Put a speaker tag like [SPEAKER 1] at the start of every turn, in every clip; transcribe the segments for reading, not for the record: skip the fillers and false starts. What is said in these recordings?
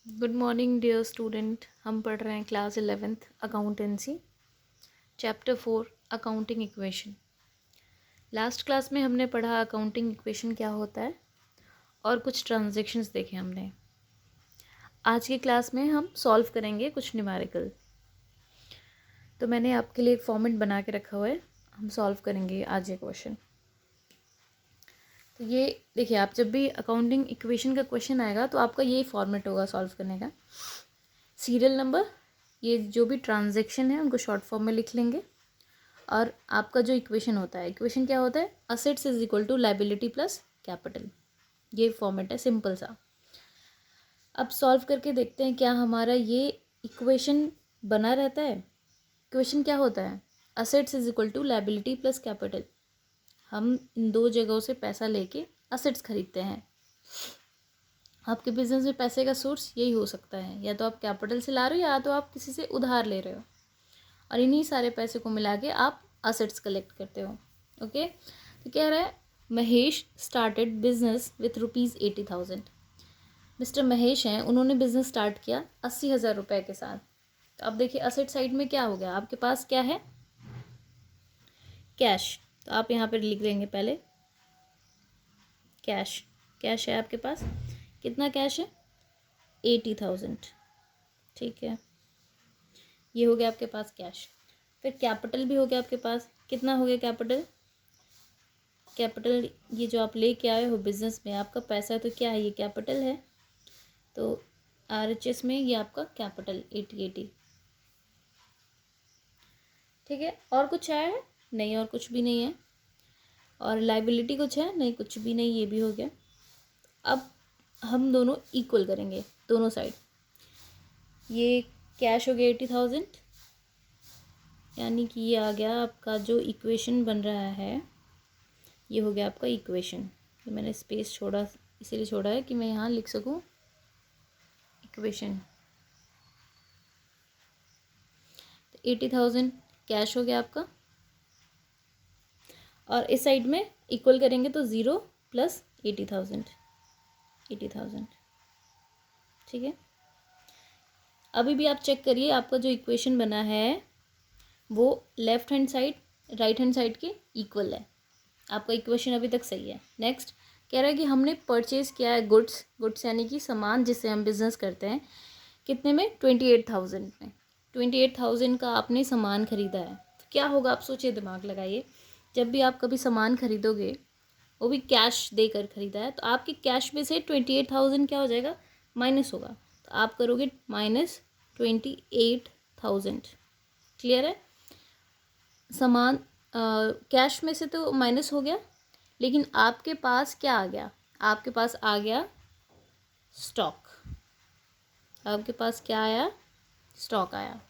[SPEAKER 1] Good morning dear student. हम पढ़ रहे हैं class 11th accountancy, chapter 4 accounting equation. Last class में हमने पढ़ा अकाउंटिंग इक्वेशन क्या होता है और कुछ ट्रांजैक्शंस देखे हमने। आज की क्लास में हम सॉल्व करेंगे कुछ न्यूमेरिकल। तो मैंने आपके लिए एक फॉर्मेट बना के रखा हुआ है, हम सॉल्व करेंगे आज ये क्वेश्चन। तो ये देखिए, आप जब भी अकाउंटिंग इक्वेशन का क्वेश्चन आएगा तो आपका यही फॉर्मेट होगा सॉल्व करने का। सीरियल नंबर, ये जो भी ट्रांजैक्शन है उनको शॉर्ट फॉर्म में लिख लेंगे, और आपका जो इक्वेशन होता है, इक्वेशन क्या होता है, assets is equal to liability plus capital. ये फॉर्मेट है सिंपल सा। अब सॉल्व करके देखते हैं क्या हमारा ये इक्वेशन बना रहता है। इक्वेशन क्या होता है, assets is equal to liability plus capital. हम इन दो जगहों से पैसा लेके असेट्स खरीदते हैं। आपके बिजनेस में पैसे का सोर्स यही हो सकता है, या तो आप कैपिटल से ला रहे हो या तो आप किसी से उधार ले रहे हो, और इन्हीं सारे पैसे को मिला के आप असेट्स कलेक्ट करते हो। ओके, तो कह रहा है Mahesh started business with ₹80,000। Mister Mahesh हैं, उन्होंने बिजनेस स्टार्ट किया 80,000 रुपये के साथ। तो अब देखिए असेट साइड में क्या हो गया, आपके पास क्या है, कैश। तो आप यहाँ पर लिख देंगे पहले कैश। कैश है आपके पास, कितना कैश है, 80,000। ठीक है, ये हो गया आपके पास कैश। फिर कैपिटल भी हो गया आपके पास, कितना हो गया कैपिटल। कैपिटल ये जो आप लेके आए हो बिजनेस में, आपका पैसा तो क्या है, ये कैपिटल है। तो RHS में ये आपका कैपिटल 80। ठीक है, और कुछ आया है नहीं, और कुछ भी नहीं है। और लाइबिलिटी कुछ है नहीं, कुछ भी नहीं, ये भी हो गया। अब हम दोनों इक्वल करेंगे दोनों साइड। ये कैश हो गया 80,000, यानी कि ये आ गया आपका जो इक्वेशन बन रहा है, ये हो गया आपका इक्वेशन। ये मैंने स्पेस छोड़ा, इसीलिए छोड़ा है कि मैं यहाँ लिख सकूँ इक्वेशन। तो 80,000 कैश हो गया आपका, और इस साइड में इक्वल करेंगे तो 0 प्लस 80,000। ठीक है, अभी भी आप चेक करिए आपका जो इक्वेशन बना है वो left hand side right hand side के इक्वल है। आपका इक्वेशन अभी तक सही है। नेक्स्ट कह रहा है कि हमने परचेज किया है गुड्स यानी कि सामान जिससे हम बिजनेस करते हैं, कितने में, 28,000 में। 28,000 का आपने सामान खरीदा है। तो क्या होगा, आप सोचिए, दिमाग लगाइए। जब भी आप कभी सामान खरीदोगे, वो भी कैश देकर खरीदा है, तो आपके कैश में से 28,000 क्या हो जाएगा, माइनस होगा। तो आप करोगे -28,000। क्लियर है, सामान कैश में से तो माइनस हो गया, लेकिन आपके पास क्या आ गया, आपके पास आ गया स्टॉक। आपके पास क्या आया, स्टॉक आया।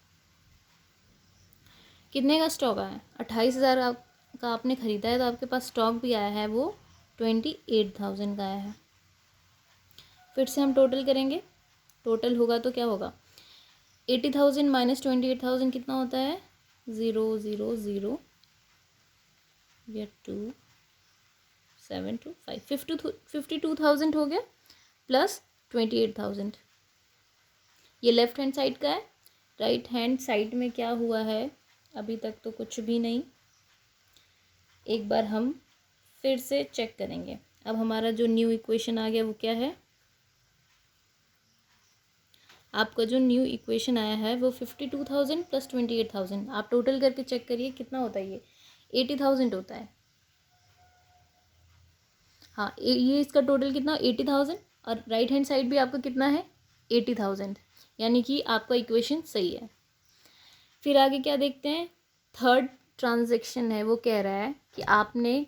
[SPEAKER 1] कितने का स्टॉक आया, 28,000 का आपने ख़रीदा है, तो आपके पास स्टॉक भी आया है वो 28,000 का आया है। फिर से हम टोटल करेंगे, टोटल होगा तो क्या होगा, 80,000 माइनस 28,000 कितना होता है, 0 0 0 या 2 7 2 5 52,000 हो गया प्लस 28,000। ये लेफ्ट हैंड साइड का है। राइट हैंड साइड में क्या हुआ है, अभी तक तो कुछ भी नहीं। एक बार हम फिर से चेक करेंगे। अब हमारा जो न्यू इक्वेशन आ गया वो क्या है, आपका जो न्यू इक्वेशन आया है वो 52,000 प्लस 28,000। आप टोटल करके चेक करिए कितना होता है, ये 80,000 होता है। हाँ, ये इसका टोटल कितना, 80,000, और राइट हैंड साइड भी आपका कितना है, 80,000, यानी कि आपका इक्वेशन सही है। फिर आगे क्या देखते हैं, थर्ड ट्रांजैक्शन है, वो कह रहा है कि आपने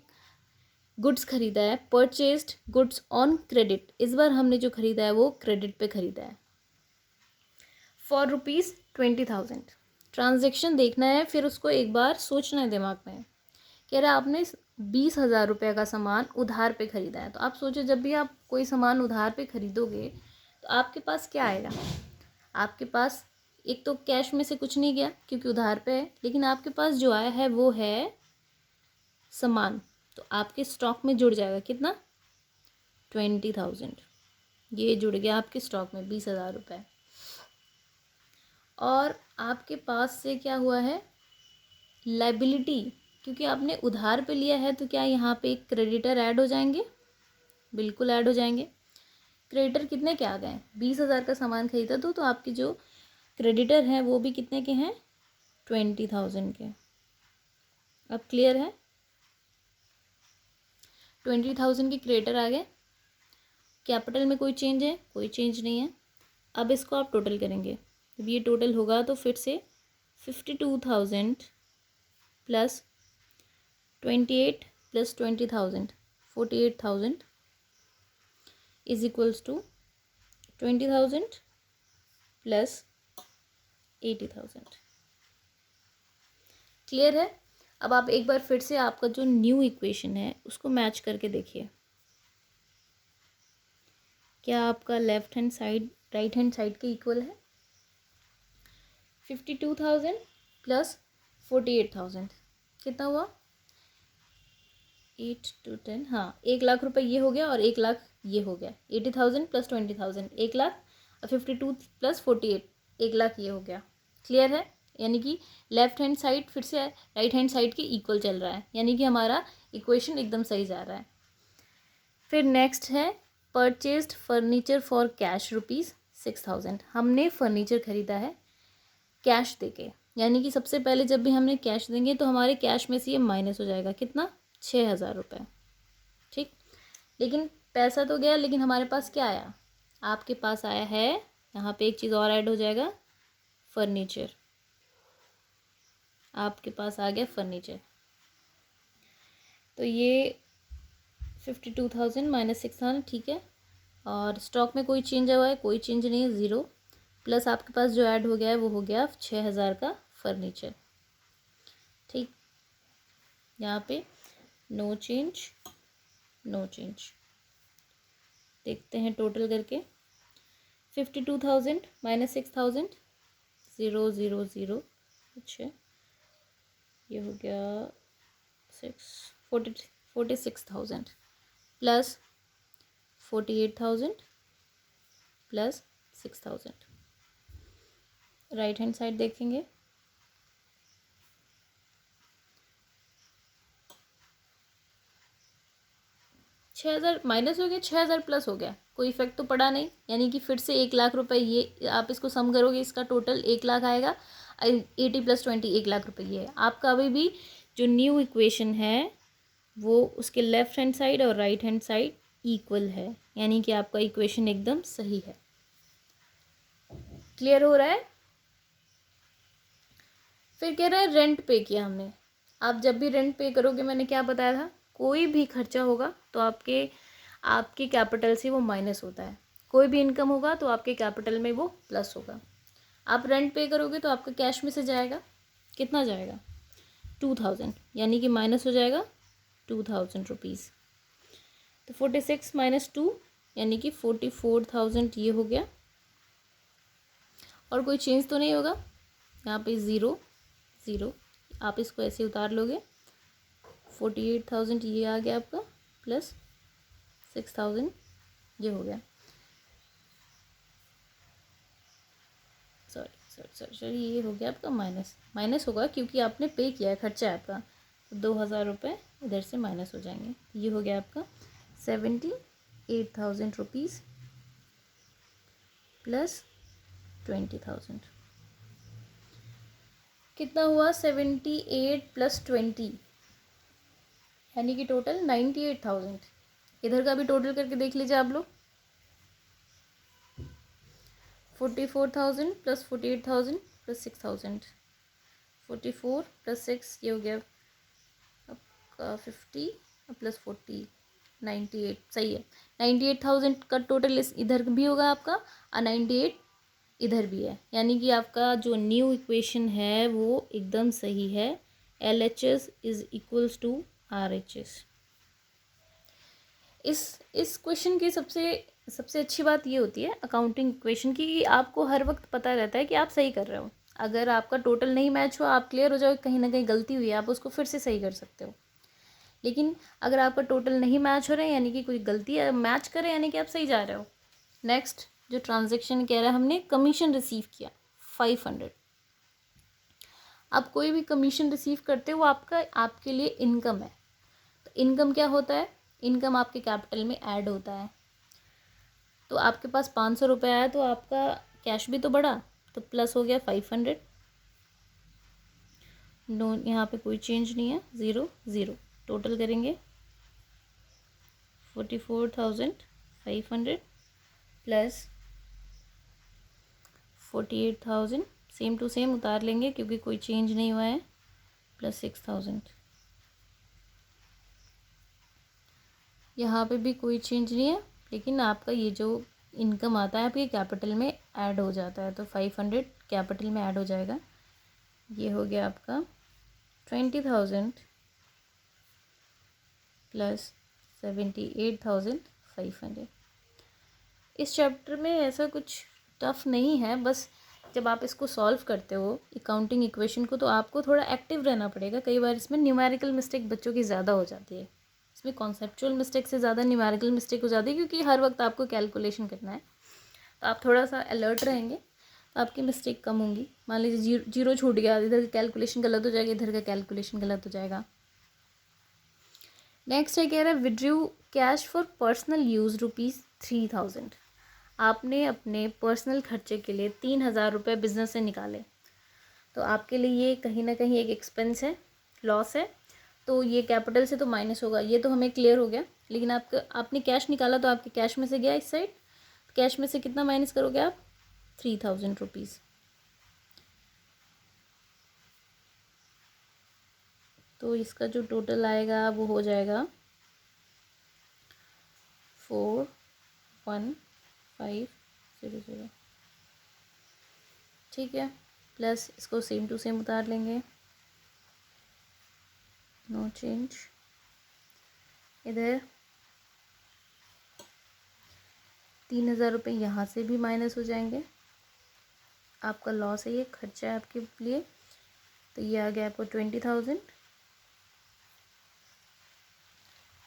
[SPEAKER 1] गुड्स खरीदा है, परचेज्ड गुड्स ऑन क्रेडिट। इस बार हमने जो खरीदा है वो क्रेडिट पे खरीदा है फॉर ₹20,000। ट्रांजैक्शन देखना है, फिर उसको एक बार सोचना है दिमाग में। कह रहा है आपने 20,000 रुपये का सामान उधार पे ख़रीदा है। तो आप सोचो, जब भी आप कोई सामान उधार पे ख़रीदोगे तो आपके पास क्या आएगा, आपके पास एक तो कैश में से कुछ नहीं गया क्योंकि उधार पे है, लेकिन आपके पास जो आया है वो है सामान। तो आपके स्टॉक में जुड़ जाएगा कितना, 20,000। ये जुड़ गया आपके स्टॉक में 20,000 रुपये। और आपके पास से क्या हुआ है, लायबिलिटी, क्योंकि आपने उधार पे लिया है तो क्या यहाँ पे क्रेडिटर ऐड हो जाएंगे? बिल्कुल ऐड हो जाएंगे। क्रेडिटर कितने के आ गए? 20,000 का सामान खरीदा तो आपके जो क्रेडिटर हैं वो भी कितने के हैं? 20,000 के। अब क्लियर है? 20,000 के क्रेडिटर आ गए। कैपिटल में कोई चेंज है? कोई चेंज नहीं है। अब इसको आप टोटल करेंगे, जब ये टोटल होगा तो फिर से 52,000 plus 28 plus 20,000 48,000 is equals to 20,000 plus 80,000। Clear है? अब आप एक बार फिर से आपका जो न्यू इक्वेशन है उसको मैच करके देखिए, क्या आपका left hand side right hand side के इक्वल है? 52,000 प्लस 48,000 कितना हुआ? 8 to 10, हाँ 1,00,000 रुपये ये हो गया और 1,00,000 ये हो गया। 80,000 प्लस 20,000 1,00,000 और 52 प्लस 48 1,00,000 ये हो गया। क्लियर है? यानी कि लेफ्ट हैंड साइड फिर से राइट हैंड साइड के इक्वल चल रहा है, यानी कि हमारा इक्वेशन एकदम सही जा रहा है। फिर नेक्स्ट है परचेज्ड फर्नीचर फॉर कैश ₹6,000। हमने फर्नीचर खरीदा है कैश देके, यानी कि सबसे पहले जब भी हमने कैश देंगे तो हमारे कैश में से ये माइनस हो जाएगा, कितना? 6,000 रुपये। ठीक, लेकिन पैसा तो गया, लेकिन हमारे पास क्या आया? आपके पास आया है, यहाँ पे एक चीज़ और ऐड हो जाएगा, फर्नीचर। आपके पास आ गया फर्नीचर, तो ये 52,000 माइनस 6,000, ठीक है। और स्टॉक में कोई चेंज हुआ है? कोई चेंज नहीं है, 0। प्लस आपके पास जो ऐड हो गया है वो हो गया 6,000 का फर्नीचर। ठीक, यहाँ पे नो चेंज नो चेंज। देखते हैं टोटल करके, 52,000 माइनस 6,000 0 0 0। अच्छा, ये हो गया 46,000 plus 48,000 plus 6,000। Right hand side देखेंगे, $6,000 माइनस हो गया, 6,000 प्लस हो गया, कोई इफेक्ट तो पड़ा नहीं, यानी कि फिर से 1,00,000 रुपये, ये आप इसको सम करोगे इसका टोटल 1,00,000 आएगा। 80 प्लस 20 1,00,000 रुपये ये है आपका। अभी भी जो न्यू इक्वेशन है वो उसके लेफ्ट हैंड साइड और राइट हैंड साइड इक्वल है, यानी कि आपका इक्वेशन एकदम सही है। क्लियर हो रहा है? फिर कह रहा है रेंट पे किया हमने। आप जब भी रेंट पे करोगे, मैंने क्या बताया था, कोई भी खर्चा होगा तो आपके कैपिटल से वो माइनस होता है, कोई भी इनकम होगा तो आपके कैपिटल में वो प्लस होगा। आप रेंट पे करोगे तो आपका कैश में से जाएगा, कितना जाएगा? 2,000, यानी कि माइनस हो जाएगा 2,000 रुपीज़। तो 46 माइनस 2 यानी कि 44,000 ये हो गया। और कोई चेंज तो नहीं होगा, यहाँ पे 0 0, आप इसको ऐसे उतार लोगे। 48,000 ये आ गया आपका, प्लस 6,000 ये हो गया। सॉरी ये हो गया आपका माइनस होगा क्योंकि आपने पे किया है, खर्चा है आपका, तो 2,000 रुपये इधर से माइनस हो जाएंगे। ये हो गया आपका 78,000 रुपीज़ प्लस 20,000, कितना हुआ? 78 प्लस 20 यानी कि टोटल 98,000। इधर का भी टोटल करके देख लीजिए आप लोग। 44,000 प्लस 48,000 प्लस 6,000, 44 प्लस 6 ये हो गया आपका 50 प्लस 40 98, सही है। 98,000 का टोटल इधर भी होगा आपका, और 98 इधर भी है, यानी कि आपका जो न्यू इक्वेशन है वो एकदम सही है। LHS is equals to RHS। इस क्वेश्चन की सबसे अच्छी बात ये होती है अकाउंटिंग इक्वेशन की, कि आपको हर वक्त पता रहता है कि आप सही कर रहे हो। अगर आपका टोटल नहीं मैच हुआ, आप क्लियर हो जाओ कहीं ना कहीं गलती हुई है, आप उसको फिर से सही कर सकते हो। लेकिन अगर आपका टोटल नहीं मैच हो रहे हैं, यानी कि कोई गलती है, मैच करे यानी कि आप सही जा रहे हो, नेक्स्ट जो ट्रांजेक्शन कह रहा है, हमने कमीशन रिसीव किया 500। आप कोई भी कमीशन रिसीव करते हो वो आपके लिए इनकम है। तो इनकम क्या होता है, इनकम आपके कैपिटल में ऐड होता है। तो आपके पास 500 रुपये आया तो आपका कैश भी तो बढ़ा, तो प्लस हो गया 500। नो, यहाँ पे कोई चेंज नहीं है, 0 0। टोटल करेंगे 44,500 प्लस 48,000, सेम टू सेम उतार लेंगे क्योंकि कोई चेंज नहीं हुआ है, प्लस 6,000। यहाँ पे भी कोई चेंज नहीं है, लेकिन आपका ये जो इनकम आता है आपके कैपिटल में ऐड हो जाता है, तो 500 कैपिटल में ऐड हो जाएगा। ये हो गया आपका 20,000 प्लस 78,500। इस चैप्टर में ऐसा कुछ टफ नहीं है, बस जब आप इसको सॉल्व करते हो अकाउंटिंग इक्वेशन को, तो आपको थोड़ा एक्टिव रहना पड़ेगा। कई बार इसमें न्यूमेरिकल मिस्टेक बच्चों की ज़्यादा हो जाती है, इसमें कॉन्सेप्चुअल मिस्टेक से ज़्यादा न्यूमेरिकल मिस्टेक हो जाती है, क्योंकि हर वक्त आपको कैलकुलेशन करना है। तो आप थोड़ा सा अलर्ट रहेंगे तो आपकी मिस्टेक कम होंगी। मान लीजिए जीरो छूट गया, इधर का कैलकुलेशन गलत हो जाएगा, इधर का कैलकुलेशन गलत हो जाएगा। नेक्स्ट है, कह रहा है withdrew cash for personal use ₹3,000। आपने अपने पर्सनल खर्चे के लिए 3,000 रुपये बिजनेस से निकाले, तो आपके लिए ये कहीं ना कहीं एक एक्सपेंस है, लॉस है, तो ये कैपिटल से तो माइनस होगा, ये तो हमें क्लियर हो गया। लेकिन आपने कैश निकाला तो आपके कैश में से गया इस साइड, कैश में से कितना माइनस करोगे आप, 3,000 रुपीज़। तो इसका जो टोटल आएगा वो हो जाएगा 4,1,500। ठीक है, प्लस इसको सेम टू सेम उतार लेंगे, नो चेंज। इधर 3,000 रुपये यहाँ से भी माइनस हो जाएंगे, आपका लॉस है, ये खर्चा है आपके लिए। तो ये आ गया आपको 20,000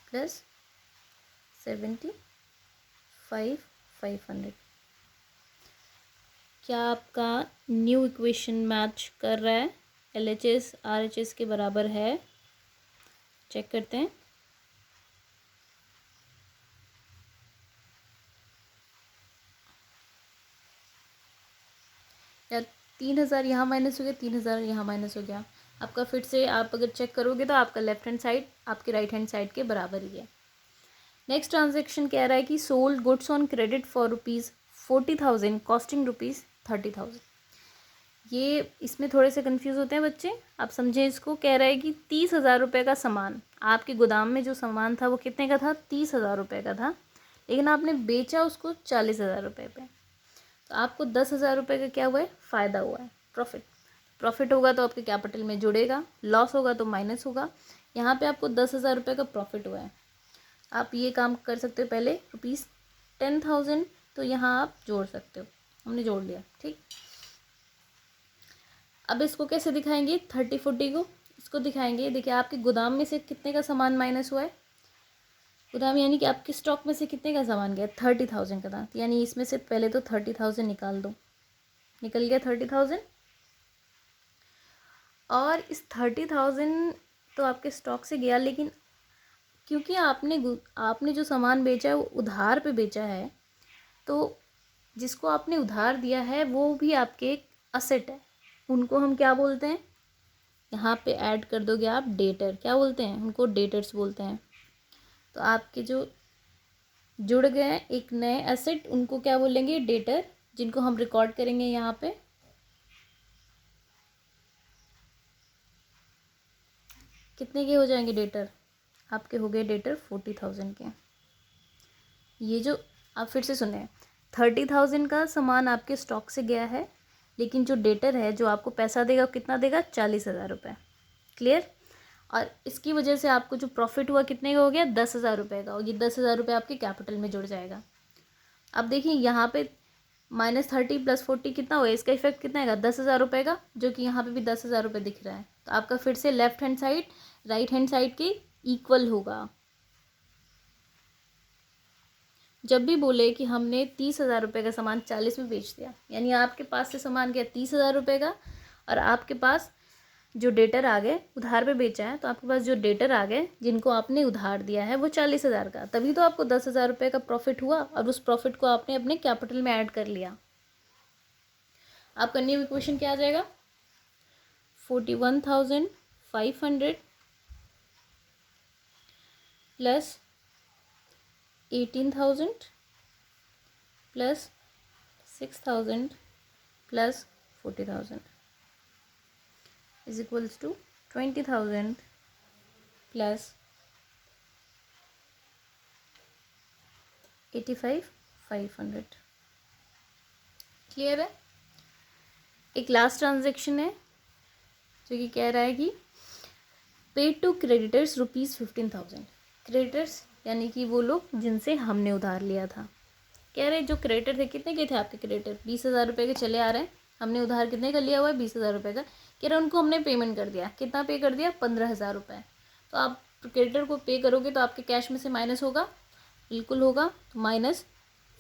[SPEAKER 1] प्लस 75,500। क्या आपका न्यू इक्वेशन मैच कर रहा है, LHS RHS के बराबर है? चेक करते हैं। या 3,000 यहाँ माइनस हो गया, 3,000 यहाँ माइनस हो गया, आपका फिर से आप अगर चेक करोगे तो आपका लेफ्ट हैंड साइड आपके राइट हैंड साइड के बराबर ही है। नेक्स्ट ट्रांजेक्शन कह रहा है कि sold goods on credit for ₹40,000 costing ₹30,000। ये इसमें थोड़े से कंफ्यूज होते हैं बच्चे, आप समझें इसको। कह रहा है कि 30,000 रुपये का सामान, आपके गोदाम में जो सामान था वो कितने का था, 30,000 रुपये का था, लेकिन आपने बेचा उसको 40,000 रुपये पे। तो आपको 10,000 रुपये का क्या हुआ है, फ़ायदा हुआ है, प्रॉफिट होगा तो आपके कैपिटल में जुड़ेगा, लॉस होगा तो माइनस होगा। यहाँ पे आपको 10,000 रुपये का प्रॉफिट हुआ है। आप ये काम कर सकते हो, पहले ₹10,000 तो यहाँ आप जोड़ सकते हो, हमने जोड़ लिया, ठीक। अब इसको कैसे दिखाएंगे, 30-40 को इसको दिखाएंगे। देखिए आपके गोदाम में से कितने का सामान माइनस हुआ है, गोदाम यानी कि आपके स्टॉक में से कितने का सामान गया, 30,000 का था, यानी इसमें से पहले तो 30,000 निकाल दो, निकल गया 30,000। और इस 30,000 तो आपके स्टॉक से गया, लेकिन क्योंकि आपने जो सामान बेचा है वो उधार पे बेचा है, तो जिसको आपने उधार दिया है वो भी आपके एक असेट है, उनको हम क्या बोलते हैं, यहाँ पे ऐड कर दोगे आप डेटर, क्या बोलते हैं उनको, डेटर्स बोलते हैं। तो आपके जो जुड़ गए हैं एक नए एसेट, उनको क्या बोलेंगे, डेटर, जिनको हम रिकॉर्ड करेंगे यहाँ पे। कितने के हो जाएंगे डेटर, आपके हो गए डेटर 40,000 के। ये जो आप फिर से सुने, 30,000 का सामान आपके स्टॉक से गया है, लेकिन जो डेटर है जो आपको पैसा देगा कितना देगा, 40,000 रुपये, क्लियर। और इसकी वजह से आपको जो प्रॉफिट हुआ कितने का हो गया, 10,000 रुपये का, और ये 10,000 रुपये आपके कैपिटल में जुड़ जाएगा। अब देखिए यहाँ पे -30 + 40 कितना हुआ, इसका इफेक्ट कितना आएगा, 10,000 रुपये का, जो कि यहाँ पे भी 10,000 रुपये दिख रहा है। तो आपका फिर से left hand side right hand side के इक्वल होगा। जब भी बोले कि हमने 30,000 रुपये का सामान 40 में बेच दिया, यानी आपके पास से सामान गया 30,000 रुपये का और आपके पास जो डेटर आ गए उधार पे बेचा है, तो आपके पास जो डेटर आ गए जिनको आपने उधार दिया है वो 40,000 का, तभी तो आपको 10,000 रुपये का प्रॉफिट हुआ और उस प्रॉफिट को आपने अपने कैपिटल में ऐड कर लिया। आपका न्यू इक्वेशन क्या आ जाएगा? 41,500 plus 18,000 plus 6,000 plus 40,000 is equals to 20,000 plus 85,500। Clear है? एक लास्ट ट्रांजेक्शन है जो कि कह रहा है कि पेड टू क्रेडिटर्स ₹15,000। क्रेडिटर्स यानी कि वो लोग जिनसे हमने उधार लिया था। कह रहे जो क्रेडिटर थे, कितने के थे आपके क्रेडिटर? 20,000 रुपये के चले आ रहे हैं। हमने उधार कितने का लिया हुआ है? 20,000 रुपये का। कह रहे उनको हमने पेमेंट कर दिया। कितना पे कर दिया? 15,000 रुपये। तो आप क्रेडिटर को पे करोगे तो आपके कैश में से माइनस होगा, बिल्कुल होगा, तो माइनस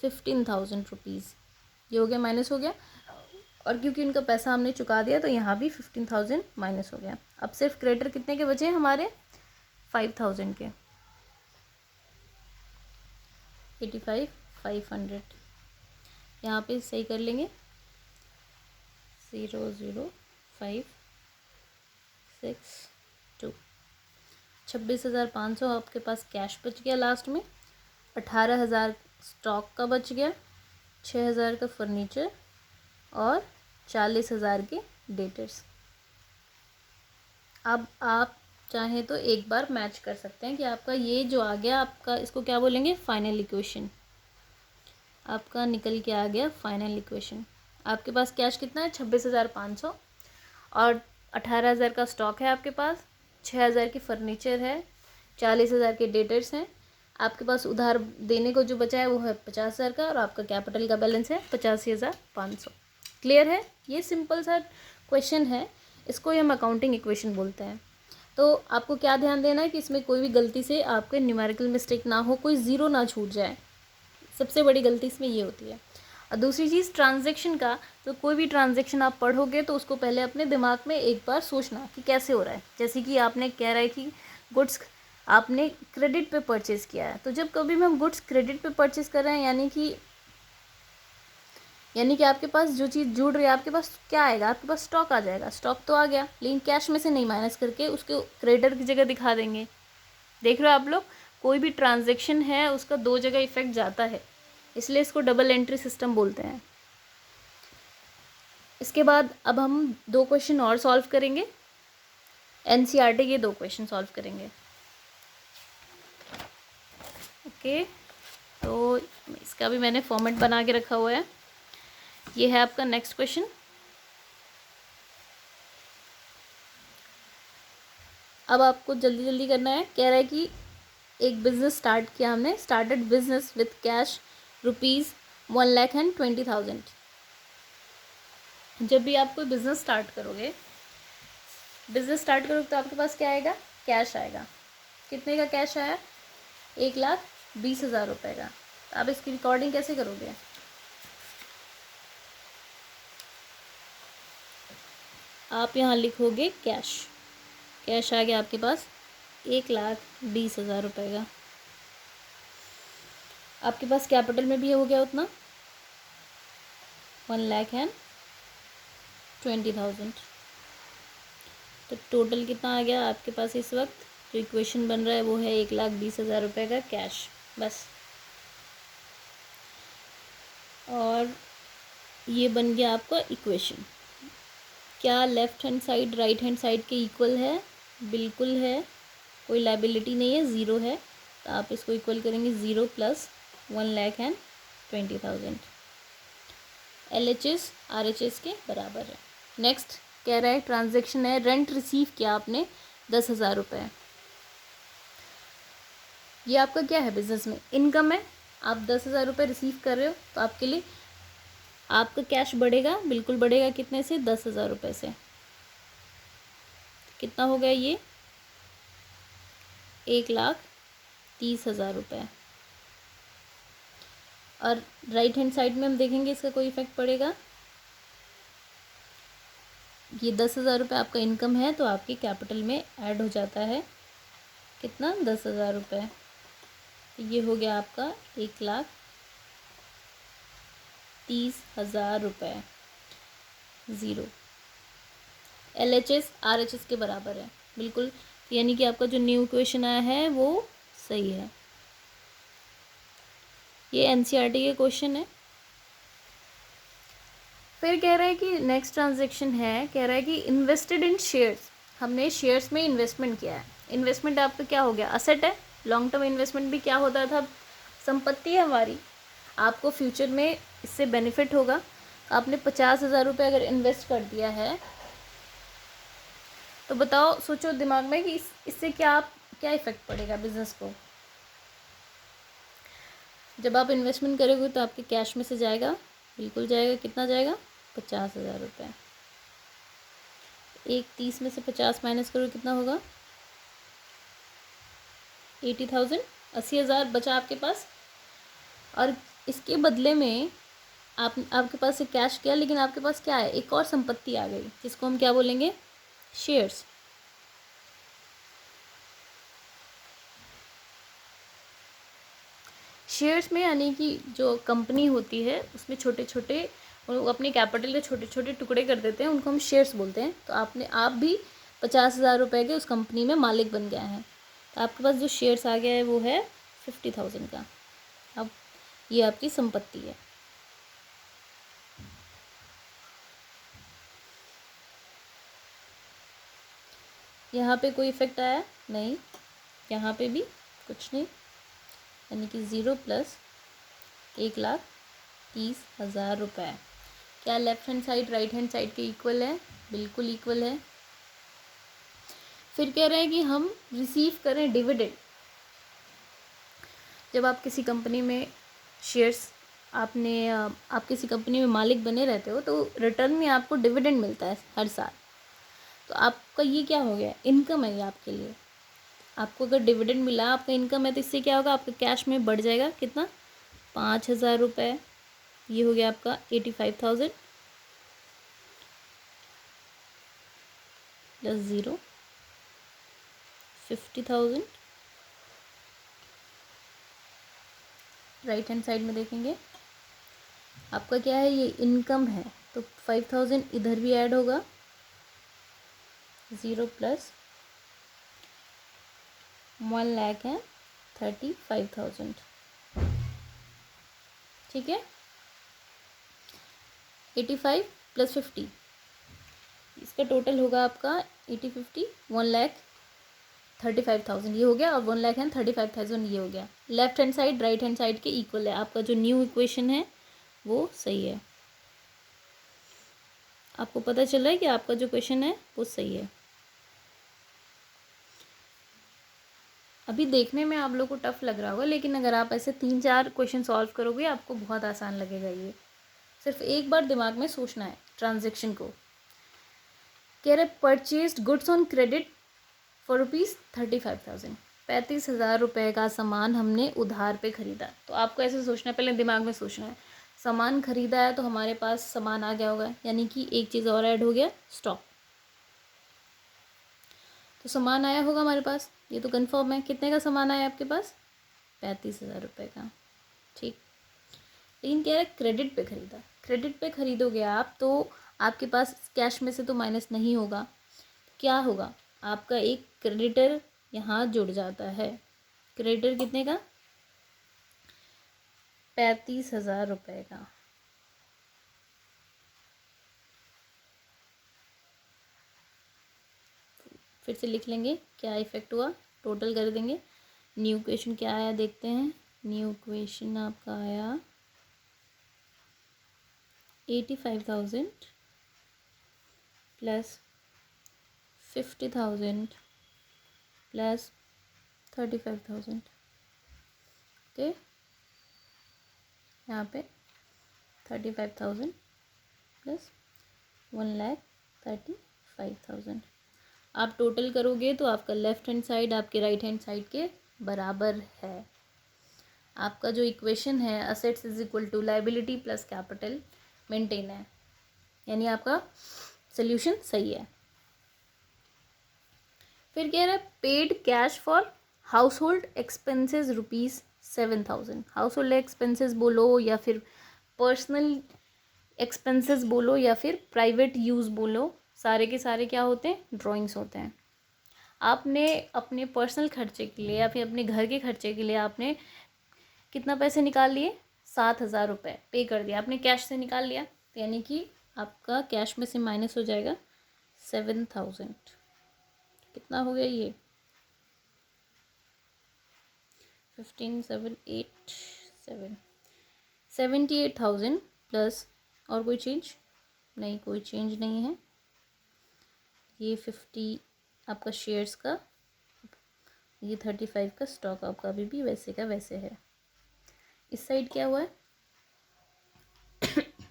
[SPEAKER 1] 15,000 रुपीज़ ये हो गया, माइनस हो गया। और क्योंकि उनका पैसा हमने चुका दिया तो यहाँ भी 15,000 माइनस हो गया। अब सिर्फ क्रेडिटर कितने के बचे हैं हमारे? 5,000 के। 85,500 यहाँ पे सही कर लेंगे। 00562 26,500 आपके पास कैश बच गया लास्ट में। 18,000 स्टॉक का बच गया, 6,000 का फर्नीचर और 40,000 के डेटर्स। अब आप चाहें तो एक बार मैच कर सकते हैं कि आपका ये जो आ गया, आपका इसको क्या बोलेंगे? Final equation. आपका निकल के आ गया फाइनल इक्वेशन। आपके पास कैश कितना है? 26,500 और 18,000 का स्टॉक है आपके पास, 6,000 की फर्नीचर है, 40,000 के डेटर्स हैं। आपके पास उधार देने को जो बचा है वो है 50,000 का और आपका कैपिटल का बैलेंस है 85,500। क्लियर है? ये सिंपल सा क्वेश्चन है, इसको हम अकाउंटिंग इक्वेशन बोलते हैं। तो आपको क्या ध्यान देना है कि इसमें कोई भी गलती से आपके न्यूमेरिकल मिस्टेक ना हो, कोई ज़ीरो ना छूट जाए। सबसे बड़ी गलती इसमें ये होती है। और दूसरी चीज़ ट्रांजैक्शन का, तो कोई भी ट्रांजैक्शन आप पढ़ोगे तो उसको पहले अपने दिमाग में एक बार सोचना कि कैसे हो रहा है। जैसे कि आपने कह रहा है कि गुड्स आपने क्रेडिट पे परचेज़ किया है, तो जब कभी भी हम गुड्स क्रेडिट पे परचेज़ कर रहे हैं यानी कि आपके पास जो चीज़ जुड़ रही है, आपके पास क्या आएगा? आपके पास स्टॉक आ जाएगा। स्टॉक तो आ गया, लेकिन कैश में से नहीं माइनस करके उसके क्रेडिटर की जगह दिखा देंगे। देख रहे हो आप लोग, कोई भी ट्रांजैक्शन है उसका दो जगह इफेक्ट जाता है, इसलिए इसको डबल एंट्री सिस्टम बोलते हैं। इसके बाद अब हम 2 क्वेश्चन और सॉल्व करेंगे। एनसीईआरटी के 2 क्वेश्चन सॉल्व करेंगे। ओके, तो इसका भी मैंने फॉर्मेट बना के रखा हुआ है। ये है आपका नेक्स्ट क्वेश्चन। अब आपको जल्दी जल्दी करना है। कह रहा है कि एक बिज़नेस स्टार्ट किया हमने, स्टार्टेड बिजनेस विथ कैश ₹1,20,000। जब भी आप कोई बिज़नेस स्टार्ट करोगे तो आपके पास क्या आएगा? कैश आएगा। कितने का कैश आया? 1,20,000 रुपये का। तो आप इसकी रिकॉर्डिंग कैसे करोगे? आप यहाँ लिखोगे कैश। कैश आ गया आपके पास 1,20,000 रुपये का। आपके पास कैपिटल में भी हो गया उतना 1,20,000। तो टोटल कितना आ गया आपके पास? इस वक्त जो इक्वेशन बन रहा है वो है 1,20,000 रुपये का कैश, बस। और ये बन गया आपका इक्वेशन। क्या left hand side right hand side के इक्वल है? बिल्कुल है, कोई लायबिलिटी नहीं है, ज़ीरो है। तो आप इसको इक्वल करेंगे 0 + 1,20,000। LHS RHS के बराबर है। नेक्स्ट कह रहा है ट्रांजैक्शन है, रेंट रिसीव किया आपने 10,000 रुपये। ये आपका क्या है? बिजनेस में इनकम है। आप 10,000 रुपये रिसीव कर रहे हो तो आपके लिए आपका कैश बढ़ेगा, बिल्कुल बढ़ेगा। कितने से? 10,000 रुपये से। कितना हो गया ये? 1,30,000 रुपये। और राइट हैंड साइड में हम देखेंगे इसका कोई इफेक्ट पड़ेगा। ये 10,000 रुपये आपका इनकम है तो आपकी कैपिटल में ऐड हो जाता है कितना, 10,000 रुपये। तो ये हो गया आपका 1,30,000 रुपये। ज़ीरो। LHS RHS के बराबर है बिल्कुल, यानी कि आपका जो न्यू इक्वेशन आया है वो सही है। ये NCERT के क्वेश्चन है। फिर कह रहा है कि नेक्स्ट ट्रांजैक्शन है, कह रहा है कि इन्वेस्टेड इन शेयर्स, हमने शेयर्स में इन्वेस्टमेंट किया है। इन्वेस्टमेंट आपका क्या हो गया, असेट है। लॉन्ग टर्म इन्वेस्टमेंट भी क्या होता था, संपत्ति है हमारी, आपको फ्यूचर में इससे बेनिफिट होगा। आपने 50,000 रुपये अगर इन्वेस्ट कर दिया है तो बताओ, सोचो दिमाग में कि इससे क्या इफ़ेक्ट पड़ेगा बिजनेस को। जब आप इन्वेस्टमेंट करोगे तो आपके कैश में से जाएगा, बिल्कुल जाएगा। कितना जाएगा, 50,000 रुपये। 1,30 में से 50 माइनस करो, कितना होगा, 80,000, 80,000 बचा आपके पास। और इसके बदले में आपके पास से कैश गया, लेकिन आपके पास क्या है, एक और संपत्ति आ गई जिसको हम क्या बोलेंगे, शेयर्स। शेयर्स में यानी कि जो कंपनी होती है उसमें छोटे छोटे, वो अपने कैपिटल के छोटे छोटे टुकड़े कर देते हैं, उनको हम शेयर्स बोलते हैं। तो आप भी 50,000 रुपये के उस कंपनी में मालिक बन गया है। तो आपके पास जो शेयर्स आ गया है वो है 50,000 का। अब ये आपकी संपत्ति है। यहाँ पे कोई इफेक्ट आया नहीं, यहाँ पे भी कुछ नहीं, यानी कि 0 प्लस 1,30,000 रुपये। क्या left hand side right hand side के इक्वल है, बिल्कुल इक्वल है। फिर कह रहे हैं कि हम रिसीव करें डिविडेंड। जब आप किसी कंपनी में शेयर्स आप किसी कंपनी में मालिक बने रहते हो तो रिटर्न में आपको डिविडेंड मिलता है हर साल। तो आपका ये क्या हो गया, इनकम है ये आपके लिए। आपको अगर डिविडेंड मिला, आपका इनकम है, तो इससे क्या होगा, आपका कैश में बढ़ जाएगा कितना, 5,000 रुपये। ये हो गया आपका 85,000 प्लस 0, 50,000। राइट हैंड साइड में देखेंगे आपका क्या है, ये इनकम है, तो 5,000 इधर भी ऐड होगा, 0 प्लस 1,35,000। ठीक है, 85 प्लस 50, इसका टोटल होगा आपका 80 50 1,35,000 ये हो गया, और 1,35,000 ये हो गया। Left hand side right hand side के इक्वल है। आपका जो न्यू इक्वेशन है वो सही है। आपको पता चल रहा है कि आपका जो क्वेश्चन है वो सही है। अभी देखने में आप लोग को टफ लग रहा होगा, लेकिन अगर आप ऐसे 3-4 क्वेश्चन सॉल्व करोगे आपको बहुत आसान लगेगा। ये सिर्फ एक बार दिमाग में सोचना है ट्रांजेक्शन को। कह रहे purchased goods on credit for ₹35,000। 35,000 रुपये का सामान हमने उधार पे खरीदा। तो आपको ऐसे सोचना है, पहले दिमाग में सोचना है, सामान खरीदा है तो हमारे पास सामान आ गया होगा, यानी कि एक चीज़ और ऐड हो गया, स्टॉक। तो सामान आया होगा हमारे पास, ये तो कंफर्म है। कितने का सामान आया आपके पास, 35,000 रुपये का। ठीक, लेकिन कह रहा है क्रेडिट पे खरीदा। क्रेडिट पे खरीदोगे आप तो आपके पास कैश में से तो माइनस नहीं होगा, क्या होगा, आपका एक क्रेडिटर यहाँ जुड़ जाता है। क्रेडिटर कितने का, 35,000 रुपये का। फिर से लिख लेंगे क्या इफेक्ट हुआ, टोटल कर देंगे। न्यू इक्वेशन क्या आया देखते हैं। न्यू इक्वेशन आपका आया 85,000 प्लस 50,000 प्लस 35,000। ओके, यहाँ पे 35,000 प्लस 1,35,000। आप टोटल करोगे तो आपका लेफ्ट हैंड साइड आपके राइट हैंड साइड के बराबर है। आपका जो इक्वेशन है assets is equal to liability plus capital maintain है, यानी आपका सोल्यूशन सही है। फिर कह रहा है paid cash for house hold expenses ₹7,000। House hold expenses बोलो या फिर पर्सनल एक्सपेंसेस बोलो या फिर प्राइवेट यूज़ बोलो, सारे के सारे क्या होते हैं, ड्राइंग्स होते हैं। आपने अपने पर्सनल खर्चे के लिए या फिर अपने घर के खर्चे के लिए आपने कितना पैसे निकाल लिए, 7,000 रुपये पे कर दिया आपने, कैश से निकाल लिया, तो यानी कि आपका कैश में से माइनस हो जाएगा 7,000। कितना हो गया ये, 15 7 8 7 78,000 प्लस और कोई चेंज नहीं, कोई चेंज नहीं है। ये 50 आपका शेयर्स का, ये 35 का स्टॉक आपका अभी भी वैसे का वैसे है। इस साइड क्या हुआ है,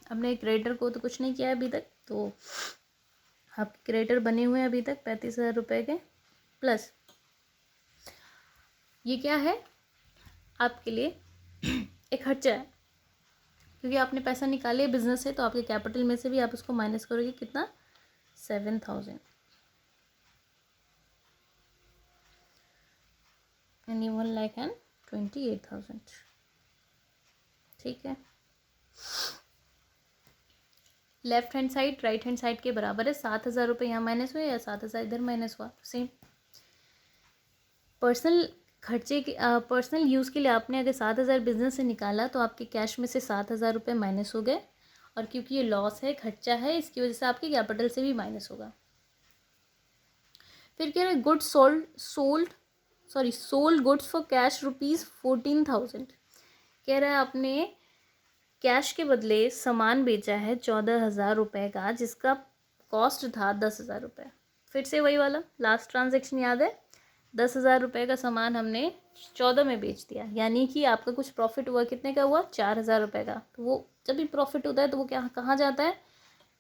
[SPEAKER 1] हमने क्रेडिटर को तो कुछ नहीं किया है अभी तक, तो आपके क्रेडिटर बने हुए हैं अभी तक 35,000 रुपये के, प्लस ये क्या है आपके लिए एक खर्चा है, क्योंकि आपने पैसा निकाले बिजनेस से, तो आपके कैपिटल में से भी आप उसको माइनस करोगे, कितना, 7,000, यानी 1,28,000। ठीक है, left hand side right hand side के बराबर है, 7,000 रुपये यहाँ माइनस हुए या 7,000 इधर माइनस हुआ, सेम। पर्सनल खर्चे के पर्सनल यूज़ के लिए आपने अगर 7,000 बिजनेस से निकाला तो आपके कैश में से 7,000 रुपये माइनस हो गए, और क्योंकि ये लॉस है, खर्चा है, इसकी वजह से आपके कैपिटल से भी माइनस होगा। फिर कह रहे हैं goods sold goods for cash ₹14,000। कह रहा है आपने कैश के बदले सामान बेचा है 14,000 रुपये का, जिसका कॉस्ट था 10,000 रुपये। फिर से वही वाला लास्ट ट्रांजेक्शन याद है, 10,000 रुपये का सामान हमने 14 में बेच दिया, यानी कि आपका कुछ प्रॉफिट हुआ, कितने का हुआ, 4,000 रुपये का। तो वो जब भी प्रॉफिट होता है तो वो क्या कहाँ जाता है,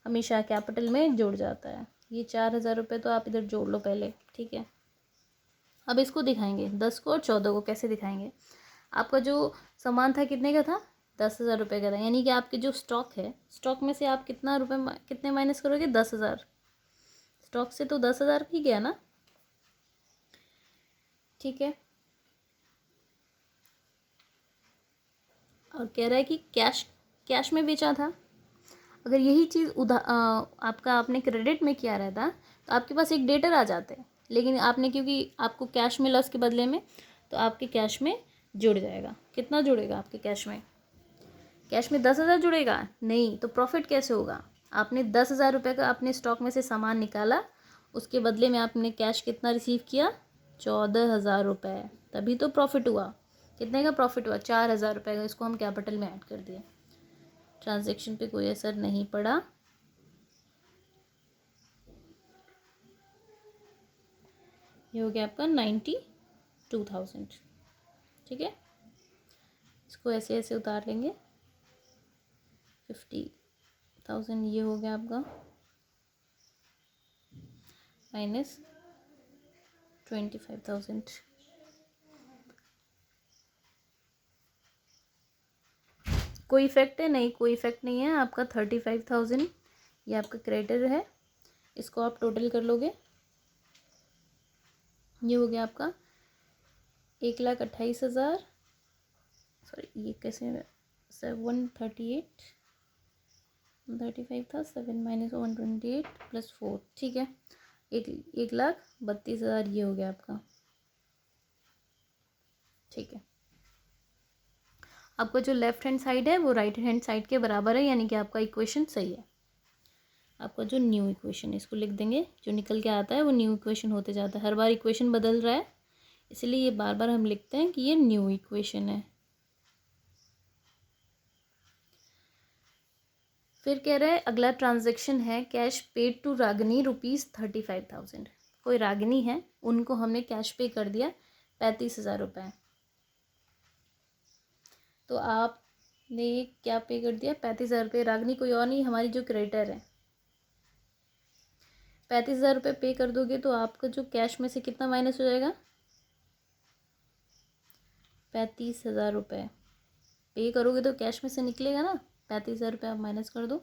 [SPEAKER 1] हमेशा कैपिटल में जुड़ जाता है। ये 4,000 रुपये तो आप इधर जोड़ लो पहले, ठीक है। अब इसको दिखाएंगे 10 को और 14 को, कैसे दिखाएंगे। आपका जो सामान था कितने का था, 10,000 रुपये का था, यानी कि आपके जो स्टॉक है, स्टॉक में से आप कितने माइनस करोगे, 10,000। स्टॉक से तो 10,000 ही गया ना, ठीक है। और कह रहा है कि कैश में बेचा था, अगर यही चीज़ आपका आपने क्रेडिट में किया रहता तो आपके पास एक डेटर आ जाते, लेकिन आपने क्योंकि आपको कैश मिला उसके बदले में, तो आपके कैश में जुड़ जाएगा। कितना जुड़ेगा आपके कैश में, कैश में 10,000 जुड़ेगा नहीं, तो प्रॉफिट कैसे होगा। आपने 10,000 रुपये का अपने स्टॉक में से सामान निकाला, उसके बदले में आपने कैश कितना रिसीव किया, 14,000 रुपये, तभी तो प्रॉफिट हुआ। कितने का प्रॉफिट हुआ, 4,000 रुपये का, इसको हम कैपिटल में ऐड कर दिए, ट्रांजैक्शन पे कोई असर नहीं पड़ा। ये हो गया आपका 92,000, ठीक है। इसको ऐसे ऐसे उतार लेंगे, 50,000 ये हो गया आपका, माइनस 25,000। कोई इफेक्ट है नहीं, कोई इफेक्ट नहीं है। आपका 35,000 ये आपका क्रेडिटर है, इसको आप टोटल कर लोगे, ये हो गया आपका 1,28,000, सॉरी ये कैसे 738 35 था, 7 माइनस 128 प्लस 4, ठीक है, 1,32,000 ये हो गया आपका, ठीक है। आपका जो लेफ्ट हैंड साइड है वो राइट हैंड साइड के बराबर है, यानी कि आपका इक्वेशन सही है। आपका जो न्यू इक्वेशन है इसको लिख देंगे, जो निकल के आता है वो न्यू इक्वेशन होते जाता है, हर बार इक्वेशन बदल रहा है, इसलिए ये बार बार हम लिखते हैं कि ये न्यू इक्वेशन है। फिर कह रहे हैं अगला ट्रांजैक्शन है कैश पेड टू रागिनी ₹35,000। कोई रागिनी है, उनको हमने कैश पे कर दिया 35,000 रुपये। तो आपने क्या पे कर दिया, 35,000 रुपये। रागिनी कोई और नहीं, हमारी जो क्रेडिटर है। 35,000 रुपये पे कर दोगे तो आपका जो कैश में से कितना माइनस हो जाएगा, 35,000 रुपये। पे करोगे तो कैश में से निकलेगा ना, 35,000 आप माइनस कर दो,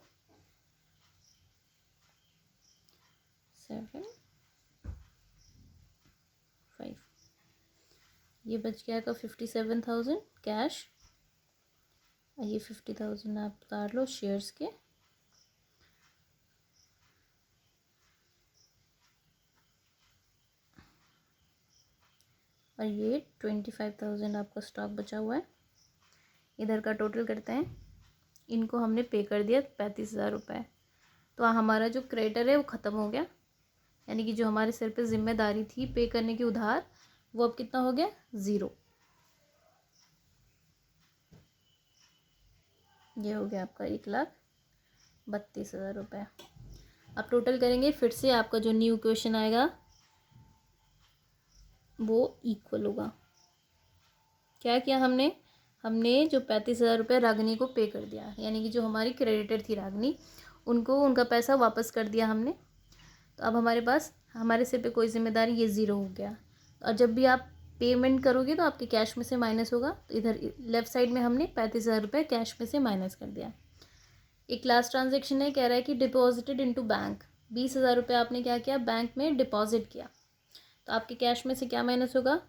[SPEAKER 1] 7,5, ये बच गया का 57,000 कैश, और ये 50,000 आप उतार लो शेयर्स के, और ये 25,000 आपका स्टॉक बचा हुआ है। इधर का टोटल करते हैं, इनको हमने पे कर दिया 35,000 तो हमारा जो क्रेडिटर है वो ख़त्म हो गया, यानी कि जो हमारे सिर पे जिम्मेदारी थी पे करने की उधार, वो अब कितना हो गया, 0। ये हो गया आपका 1,32,000। अब टोटल करेंगे फिर से, आपका जो न्यू क्वेश्चन आएगा वो इक्वल होगा। क्या किया हमने जो 35,000 रागनी को पे कर दिया, यानी कि जो हमारी क्रेडिटर थी रागनी, उनको उनका पैसा वापस कर दिया हमने। तो अब हमारे पास, हमारे सिर पे कोई जिम्मेदारी, ये 0 हो गया। और जब भी आप पेमेंट करोगे तो आपके कैश में से माइनस होगा, तो इधर लेफ्ट साइड में हमने 35,000 कैश में से माइनस कर दिया। एक लास्ट ट्रांजेक्शन है, कह रहा है कि डिपॉजिटेड इनटू बैंक, 20,000 आपने क्या किया, बैंक में डिपॉजिट किया, तो आपके कैश में से क्या माइनस होगा,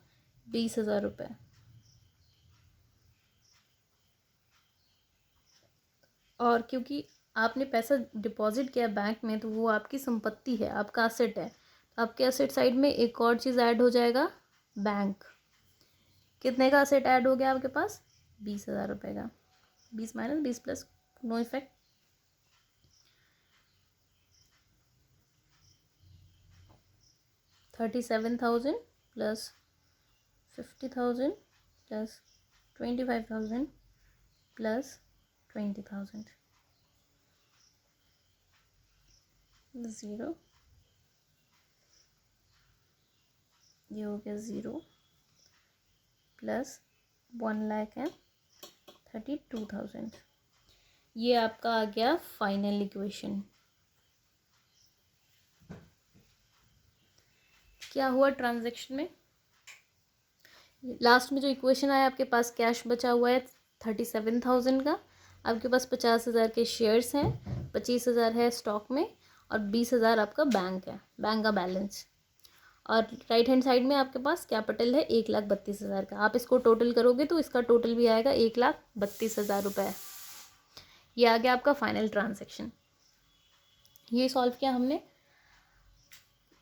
[SPEAKER 1] 20,000। और क्योंकि आपने पैसा डिपॉजिट किया बैंक में, तो वो आपकी संपत्ति है, आपका असेट है, तो आपके असेट साइड में एक और चीज़ ऐड हो जाएगा, बैंक। कितने का असेट ऐड हो गया आपके पास, 20,000 का, 20 minus 20 plus, no effect, 37,000 plus 50,000 plus 25,000 plus 20,000, 0, ये हो गया 0 प्लस 1,32,000, ये आपका आ गया फाइनल इक्वेशन। क्या हुआ ट्रांजैक्शन में, लास्ट में जो इक्वेशन आया, आपके पास कैश बचा हुआ है 37,000 का, आपके पास 50,000 के शेयर्स हैं, 25,000 है स्टॉक में, और 20,000 आपका बैंक है, बैंक का बैलेंस। और राइट हैंड साइड में आपके पास कैपिटल है 1,32,000 का। आप इसको टोटल करोगे तो इसका टोटल भी आएगा 1,32,000। ये आ गया आपका फाइनल ट्रांजैक्शन। ये सॉल्व किया हमने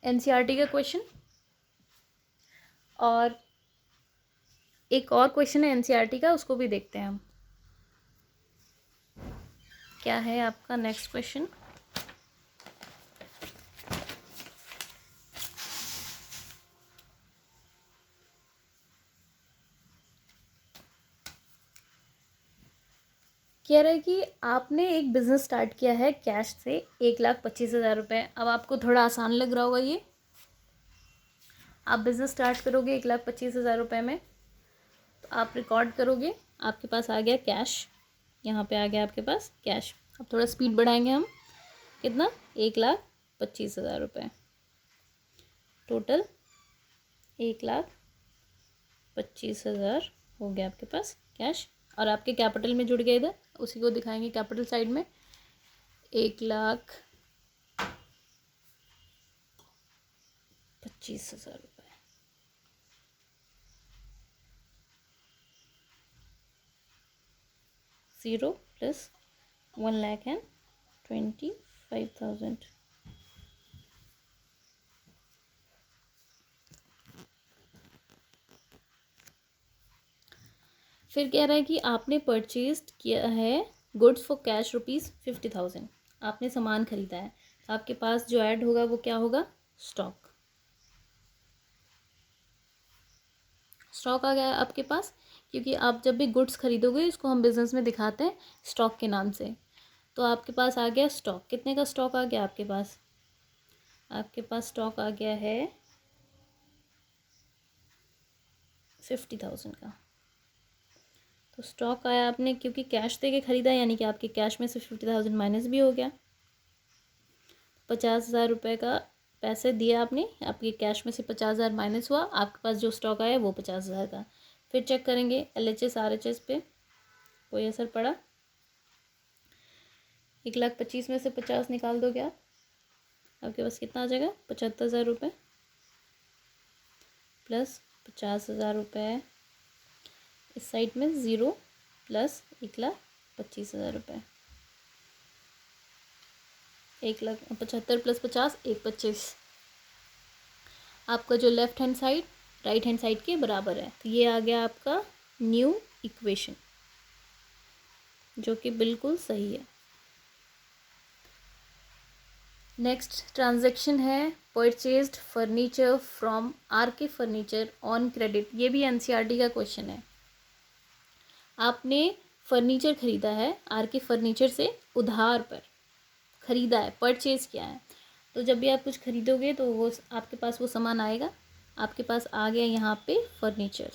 [SPEAKER 1] एनसीईआरटी का क्वेश्चन। और एक और क्वेश्चन है एनसीईआरटी का, उसको भी देखते हैं हम। क्या है आपका नेक्स्ट क्वेश्चन, कह रहा है कि आपने एक बिज़नेस स्टार्ट किया है कैश से 1,25,000 अब आपको थोड़ा आसान लग रहा होगा ये, आप बिज़नेस स्टार्ट करोगे 1,25,000 में, तो आप रिकॉर्ड करोगे, आपके पास आ गया कैश, यहाँ पे आ गया आपके पास कैश। अब थोड़ा स्पीड बढ़ाएंगे हम, कितना, 1,25,000 टोटल, 1,25,000 हो गया आपके पास कैश, और आपके कैपिटल में जुड़ गया, इधर उसी को दिखाएंगे कैपिटल साइड में, 1,25,000, 0 प्लस 1,25,000। फिर कह रहा है कि आपने परचेज किया है गुड्स फॉर कैश ₹50,000, आपने सामान खरीदा है, तो आपके पास जो ऐड होगा वो क्या होगा, स्टॉक। स्टॉक आ गया आपके पास, क्योंकि आप जब भी गुड्स खरीदोगे, इसको हम बिजनेस में दिखाते हैं स्टॉक के नाम से, तो आपके पास आ गया स्टॉक। कितने का स्टॉक आ गया आपके पास, आपके पास स्टॉक आ गया है 50,000 का। तो स्टॉक आया आपने क्योंकि कैश दे के ख़रीदा, यानी कि आपके कैश में से 50,000 माइनस भी हो गया, 50,000 का पैसे दिए आपने, आपके कैश में से 50,000 माइनस हुआ, आपके पास जो स्टॉक आया वो 50,000 का। फिर चेक करेंगे LHS RHS पे, कोई असर पड़ा? 1,25,000 में से 50 निकाल दोगे आप, आपके पास कितना आ जाएगा? 75,000 रुपये प्लस 50,000 रुपये, इस साइड में 0 प्लस 1,25,000 रुपये। 1,75,000 प्लस 50, 1,25,000। आपका जो left hand side right hand side के बराबर है। तो ये आ गया आपका न्यू इक्वेशन, जो कि बिल्कुल सही है। नेक्स्ट ट्रांजैक्शन है purchased furniture from are K furniture on credit. ये भी एनसीईआरटी का क्वेश्चन है। आपने फर्नीचर खरीदा है आर के फर्नीचर से, उधार पर खरीदा है, परचेज किया है। तो जब भी आप कुछ खरीदोगे तो वो आपके पास वो सामान आएगा। आपके पास आ गया यहाँ पे फर्नीचर,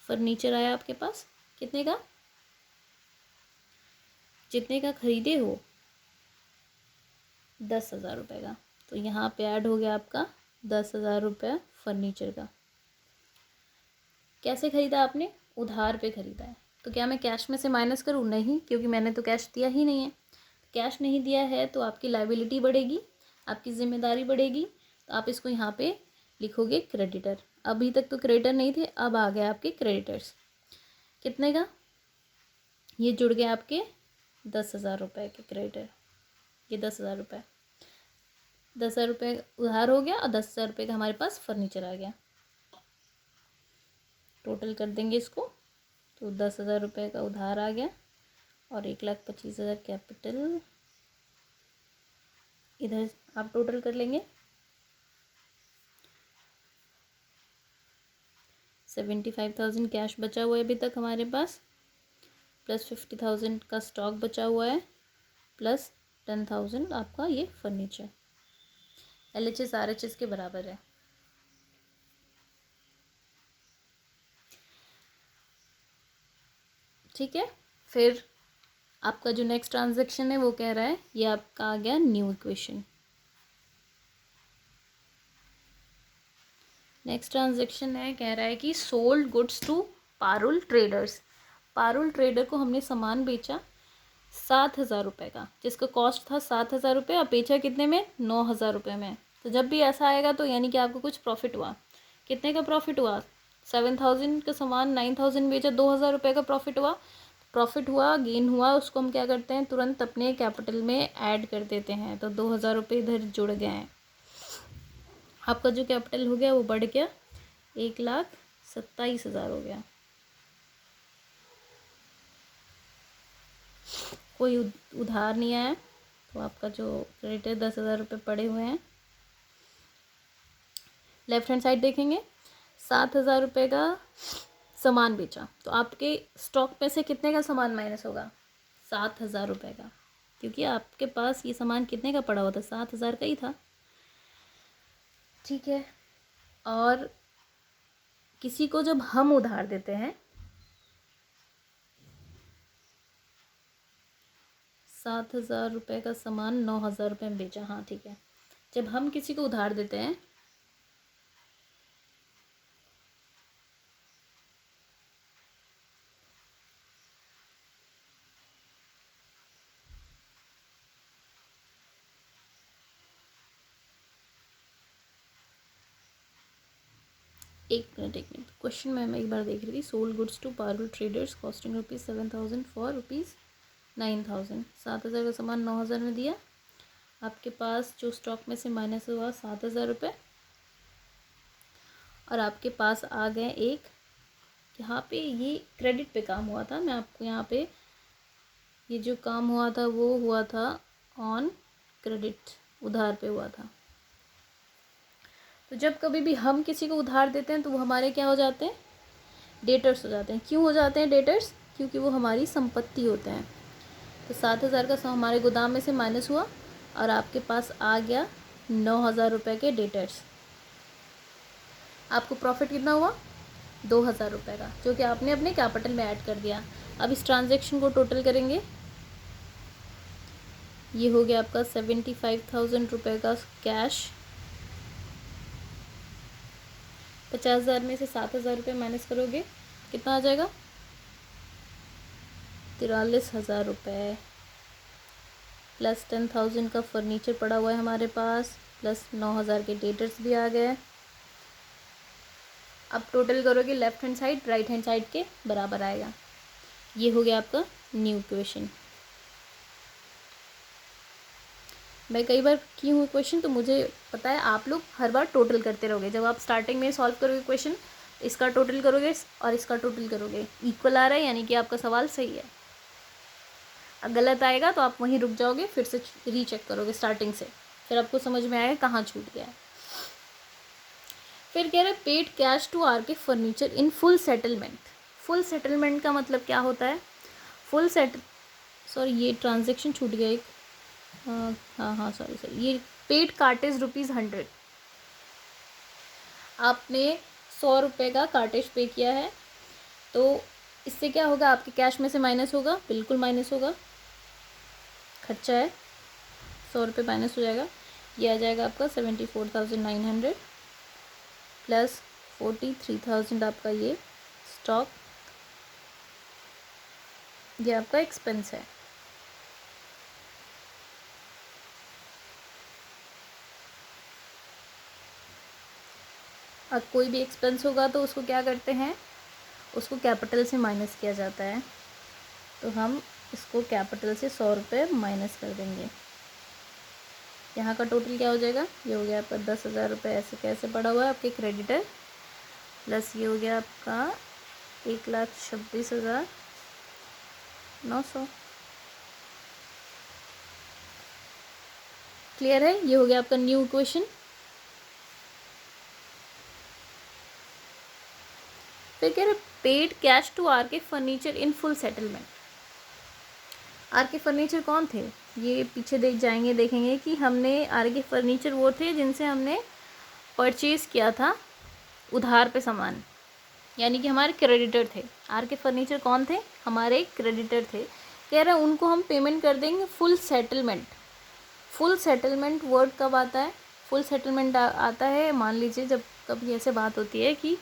[SPEAKER 1] फर्नीचर आया आपके पास, कितने का? जितने का खरीदे हो 10,000 रुपये का। तो यहाँ पे ऐड हो गया आपका 10,000 रुपये फर्नीचर का। कैसे खरीदा आपने? उधार पे खरीदा है। तो क्या मैं कैश में से माइनस करूँ? नहीं, क्योंकि मैंने तो कैश दिया ही नहीं है। कैश नहीं दिया है तो आपकी लायबिलिटी बढ़ेगी, आपकी जिम्मेदारी बढ़ेगी। तो आप इसको यहाँ पे लिखोगे क्रेडिटर। अभी तक तो क्रेडिटर नहीं थे, अब आ गए आपके क्रेडिटर्स। कितने का? ये जुड़ गए आपके 10,000 रुपये के क्रेडिटर। ये 10,000 रुपये, 10,000 रुपये उधार हो गया और 10,000 रुपये का हमारे पास फर्नीचर आ गया। टोटल कर देंगे इसको, तो 10,000 रुपये का उधार आ गया और 1,25,000 कैपिटल। इधर आप टोटल कर लेंगे, 75,000 कैश बचा हुआ है अभी तक हमारे पास, प्लस 50,000 का स्टॉक बचा हुआ है, प्लस 10,000 आपका ये फर्नीचर। LHS RHS के बराबर है। ठीक है, फिर आपका जो नेक्स्ट ट्रांजैक्शन है वो कह रहा है, ये आपका आ गया न्यू इक्वेशन। नेक्स्ट ट्रांजैक्शन है, कह रहा है कि sold goods to Parul traders. Parul trader को हमने सामान बेचा 7,000 रुपये का, जिसका कॉस्ट था 7,000 रुपये, और बेचा कितने में? 9,000 रुपये में। तो जब भी ऐसा आएगा तो यानी कि आपको कुछ प्रॉफिट हुआ। कितने का प्रॉफिट हुआ? 7,000 का सामान 9,000 बेचा, 2,000 रुपये का प्रॉफिट हुआ। प्रॉफिट हुआ, गेन हुआ, उसको हम क्या करते हैं? तुरंत अपने कैपिटल में ऐड कर देते हैं। तो 2,000 रुपये इधर जुड़ गए हैं। आपका जो कैपिटल हो गया वो बढ़ गया, 1,27,000 हो गया। कोई उधार नहीं आया, तो आपका जो क्रेडिटर 10,000 रुपये पड़े हुए हैं। लेफ्ट हैंड साइड देखेंगे, 7,000 रुपये का सामान बेचा, तो आपके स्टॉक में से कितने का सामान माइनस होगा? 7,000 रुपये का, क्योंकि आपके पास ये सामान कितने का पड़ा हुआ था? 7,000 का ही था। ठीक है, और किसी को जब हम उधार देते हैं, 7,000 रुपये का सामान 9,000 रुपये में बेचा। हाँ ठीक है, जब हम किसी को उधार देते हैं, एक मिनट क्वेश्चन मैं एक बार देख रही थी। Sold goods to Parul traders costing ₹7,000 for ₹9,000। 7,000 का सामान 9,000 में दिया, आपके पास जो स्टॉक में से माइनस हुआ 7,000 रुपये, और आपके पास आ गए एक, यहाँ पे ये क्रेडिट पे काम हुआ था। मैं आपको यहाँ पे ये जो काम हुआ था वो हुआ था ऑन क्रेडिट, उधार पे हुआ था। तो जब कभी भी हम किसी को उधार देते हैं तो वो हमारे क्या हो जाते हैं? डेटर्स हो जाते हैं। क्यों हो जाते हैं डेटर्स? क्योंकि वो हमारी संपत्ति होते हैं। तो 7,000 का हमारे गोदाम में से माइनस हुआ और आपके पास आ गया 9,000 रुपये के डेटर्स। आपको प्रॉफिट कितना हुआ? 2,000 रुपये का, जो कि आपने अपने कैपिटल में ऐड कर दिया। अब इस ट्रांजैक्शन को टोटल करेंगे, ये हो गया आपका 75,000 रुपये का कैश। 50,000 में से 7,000 रुपये माइनस करोगे, कितना आ जाएगा? 43,000 रुपये प्लस 10,000 का फर्नीचर पड़ा हुआ है हमारे पास, प्लस 9,000 के डेटर्स भी आ गए। अब टोटल करोगे left hand side right hand side के बराबर आएगा। ये हो गया आपका न्यू इक्वेशन। मैं कई बार की हूँ क्वेश्चन, तो मुझे पता है आप लोग हर बार टोटल करते रहोगे। जब आप स्टार्टिंग में सॉल्व करोगे क्वेश्चन, इसका टोटल करोगे और इसका टोटल करोगे, इक्वल आ रहा है यानी कि आपका सवाल सही है। अगर गलत आएगा तो आप वहीं रुक जाओगे, फिर से रीचेक करोगे स्टार्टिंग से, फिर आपको समझ में आएगा कहाँ छूट गया है। फिर कह रहे paid cash to R K furniture in full settlement. Full settlement का मतलब क्या होता है? सॉरी ये ट्रांजेक्शन छूट गया एक, हाँ सॉरी ये पेड कार्टेज ₹100। आपने 100 रुपये का कार्टेज पे किया है, तो इससे क्या होगा? आपके कैश में से माइनस होगा, बिल्कुल माइनस होगा, खर्चा है, 100 रुपये माइनस हो जाएगा। ये आ जाएगा आपका 74,900 प्लस 43,000 आपका ये स्टॉक, ये आपका एक्सपेंस है। अब कोई भी एक्सपेंस होगा तो उसको क्या करते हैं? उसको कैपिटल से माइनस किया जाता है। तो हम इसको कैपिटल से 100 रुपये माइनस कर देंगे। यहाँ का टोटल क्या हो जाएगा? ये हो गया आपका 10,000 रुपये ऐसे कैसे पड़ा हुआ है आपके क्रेडिटर, प्लस ये हो गया आपका 1,26,900। क्लियर है? ये हो गया आपका न्यू इक्वेशन। फिर कह रहे paid cash to R K furniture in full settlement. R K furniture कौन थे? ये पीछे देखेंगे कि हमने आर के फर्नीचर वो थे जिनसे हमने परचेज़ किया था उधार पे सामान, यानी कि हमारे क्रेडिटर थे। आर के फर्नीचर कौन थे? हमारे क्रेडिटर थे। कह रहे हैं उनको हम पेमेंट कर देंगे full settlement. Full settlement word कब आता है? फुल सेटलमेंट आता है, मान लीजिए जब कभी ऐसे बात होती है कि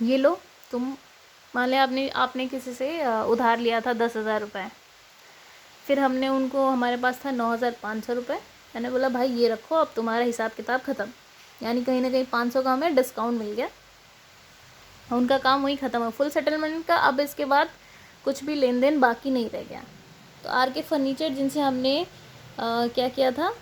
[SPEAKER 1] ये लो तुम, मान लिया आपने किसी से उधार लिया था 10,000 रुपये, फिर हमने उनको, हमारे पास था 9,500 रुपये, मैंने बोला भाई ये रखो, अब तुम्हारा हिसाब किताब ख़त्म, यानी कहीं ना कहीं 500 का हमें डिस्काउंट मिल गया, उनका काम वही ख़त्म है फुल सेटलमेंट का। अब इसके बाद कुछ भी लेन देन बाकी नहीं रह गया। तो आर के फर्नीचर जिनसे हमने क्या किया था,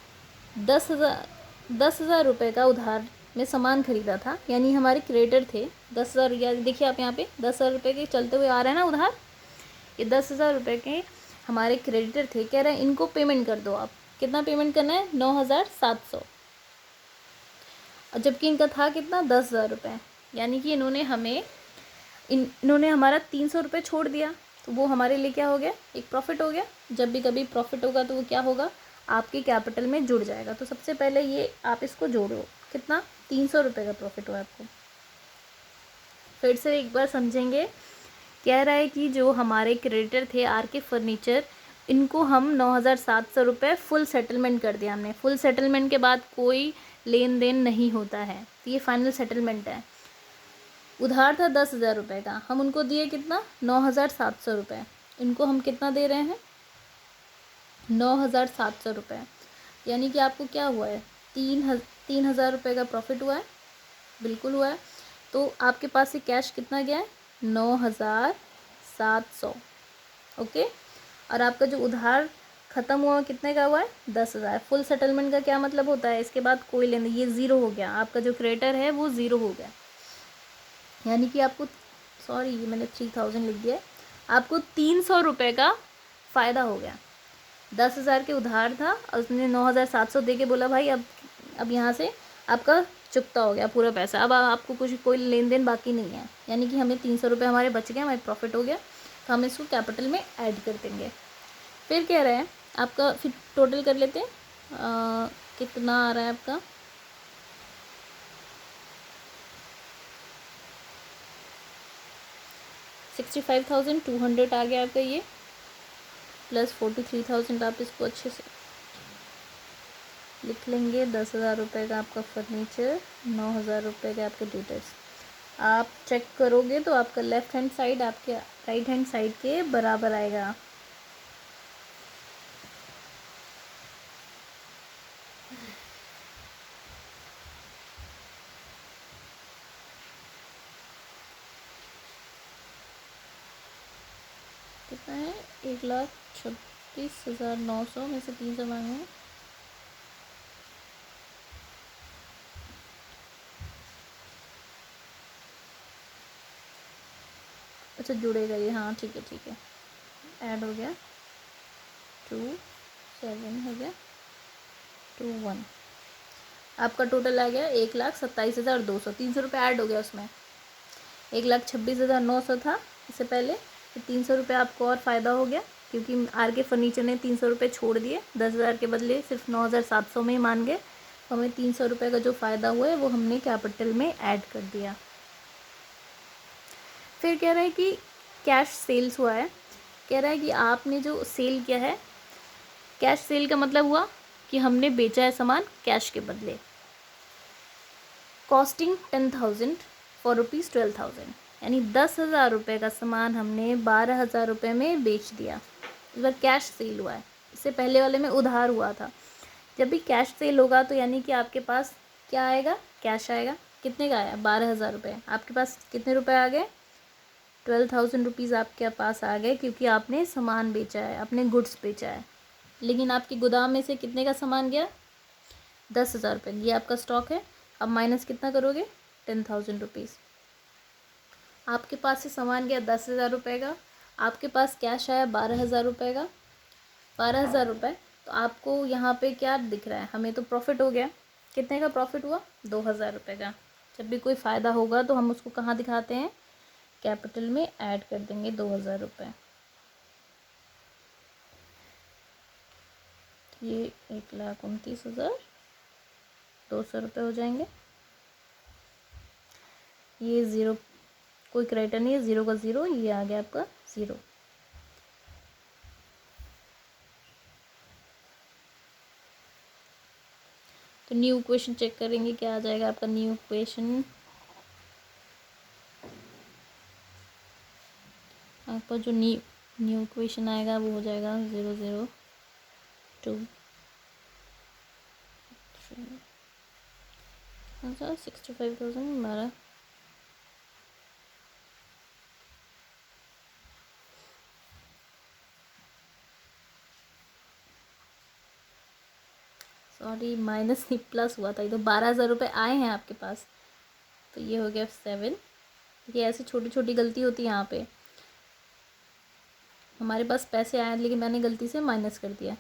[SPEAKER 1] 10,000 रुपये का उधार में सामान ख़रीदा था, यानी हमारे क्रेडिटर थे 10,000। या देखिए आप यहाँ पे 10,000 रुपये के चलते हुए आ रहे हैं ना उधार, ये 10,000 रुपये के हमारे क्रेडिटर थे। कह रहे हैं इनको पेमेंट कर दो। आप कितना पेमेंट करना है? 9,700। और जबकि इनका था कितना? 10,000 रुपये, यानी कि इन्होंने हमारा 300 रुपये छोड़ दिया। तो वो हमारे लिए क्या हो गया? एक प्रॉफिट हो गया। जब भी कभी प्रॉफिट होगा तो वो क्या होगा? आपके कैपिटल में जुड़ जाएगा। तो सबसे पहले ये आप इसको जोड़ो, कितना? 300 रुपये का प्रॉफिट हुआ आपको। फिर से एक बार समझेंगे। कह रहा है कि जो हमारे क्रेडिटर थे आर के फर्नीचर, इनको हम 9,700 रुपये फुल सेटलमेंट कर दिया हमने। फुल सेटलमेंट के बाद कोई लेन देन नहीं होता है, तो ये फाइनल सेटलमेंट है। उधार था 10,000 रुपये का, हम उनको दिए कितना? 9,700 रुपये। इनको हम कितना दे रहे हैं? 9,700 रुपये। यानी कि आपको क्या हुआ है? 3,000 रुपये का प्रॉफिट हुआ है, बिल्कुल हुआ है। तो आपके पास से कैश कितना गया है? 9,700। ओके। और आपका जो उधार ख़त्म हुआ कितने का हुआ है? 10,000। फुल सेटलमेंट का क्या मतलब होता है? इसके बाद कोई लेन, ये ज़ीरो हो गया, आपका जो क्रेडिटर है वो ज़ीरो हो गया। यानी कि आपको, सॉरी ये मैंने 3,000 लिख दिया है, आपको 300 रुपये का फ़ायदा हो गया। 10,000 के उधार था और उसने 9,700 दे के बोला भाई अब यहाँ से आपका चुकता हो गया पूरा पैसा, अब आपको कोई लेन देन बाकी नहीं है, यानी कि हमें 300 रुपये हमारे बच गए, हमारे प्रॉफिट हो गया, तो हम इसको कैपिटल में ऐड कर देंगे। फिर कह रहे हैं आपका, फिर टोटल कर लेते हैं कितना आ रहा है आपका, $65,200 आ गया आपका ये, प्लस 43,000 आप इसको अच्छे से लिख लेंगे। 10,000 रुपये का आपका फर्नीचर, 9,000 रुपये के आपके डेटर्स। आप चेक करोगे तो आपका लेफ्ट हैंड साइड आपके राइट हैंड साइड के बराबर आएगा। कितना है? 1,26,900 में से 300 मांगे। अच्छा जुड़ेगा ये, हाँ ठीक है ऐड हो गया। 2,7 हो गया 2,1 आपका टोटल आ गया 1,27,200। 300 रुपये ऐड हो गया उसमें। 1,26,900 था इससे पहले, फिर 300 रुपये आपको और फ़ायदा हो गया क्योंकि आर के फर्नीचर ने 300 रुपये छोड़ दिए। 10,000 के बदले सिर्फ 9,700 में ही मान गए, तो हमें 300 रुपये का जो फ़ायदा हुआ है वो हमने कैपिटल में ऐड कर दिया। फिर कह रहा है कि कैश सेल्स हुआ है। कह रहा है कि आपने जो सेल किया है, कैश सेल का मतलब हुआ कि हमने बेचा है सामान कैश के बदले। कॉस्टिंग 10,000 फॉर ₹12,000, यानी 10,000 रुपये का सामान हमने 12,000 रुपये में बेच दिया। इस बार कैश सेल हुआ है, इससे पहले वाले में उधार हुआ था। जब भी कैश सेल होगा तो यानी कि आपके पास क्या आएगा? कैश आएगा। कितने का आया? 12,000 रुपये। आपके पास कितने रुपए आ गए? 12,000 रुपीज़ आपके पास आ गए क्योंकि आपने सामान बेचा है, आपने गुड्स बेचा है। लेकिन आपके गोदाम में से कितने का सामान गया? 10,000 रुपये। ये आपका स्टॉक है। अब माइनस कितना करोगे? 10,000 रुपीज़। आपके पास से सामान गया 10,000 रुपये का, आपके पास कैश आया 12,000 रुपये का। 12,000 रुपये, तो आपको यहाँ पे क्या दिख रहा है? हमें तो प्रॉफिट हो गया। कितने का प्रॉफिट हुआ? 2,000 रुपये का। जब भी कोई फ़ायदा होगा तो हम उसको कहाँ दिखाते हैं? कैपिटल में ऐड कर देंगे 2,000 रुपये। ये 1,29,200 रुपये हो जाएंगे। ये ज़ीरो, कोई क्राइटेरिया नहीं है, ज़ीरो का ज़ीरो, ये आ गया आपका ज़ीरो। तो न्यू इक्वेशन चेक करेंगे क्या आ जाएगा आपका न्यू इक्वेशन। आपका जो न्यू इक्वेशन आएगा वो हो जाएगा 0,0,2 65,000 हमारा। सॉरी माइनस नहीं प्लस हुआ था, ये तो 12,000 रुपये आए हैं आपके पास, तो ये हो गया 7। ये ऐसी छोटी छोटी गलती होती है यहाँ पे। हमारे पास पैसे आए लेकिन मैंने गलती से माइनस कर दिया।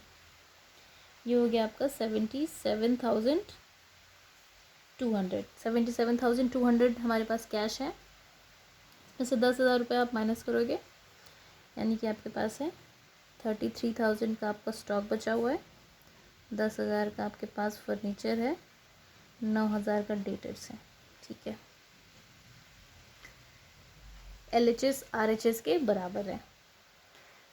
[SPEAKER 1] ये हो गया आपका 77,200। 77,200 हमारे पास कैश है। इससे 10,000 रुपये आप माइनस करोगे, यानी कि आपके पास है 33,000 का आपका स्टॉक बचा हुआ है। 10,000 का आपके पास फर्नीचर है, 9,000 का डेटर्स है। ठीक है, LHS RHS के बराबर है।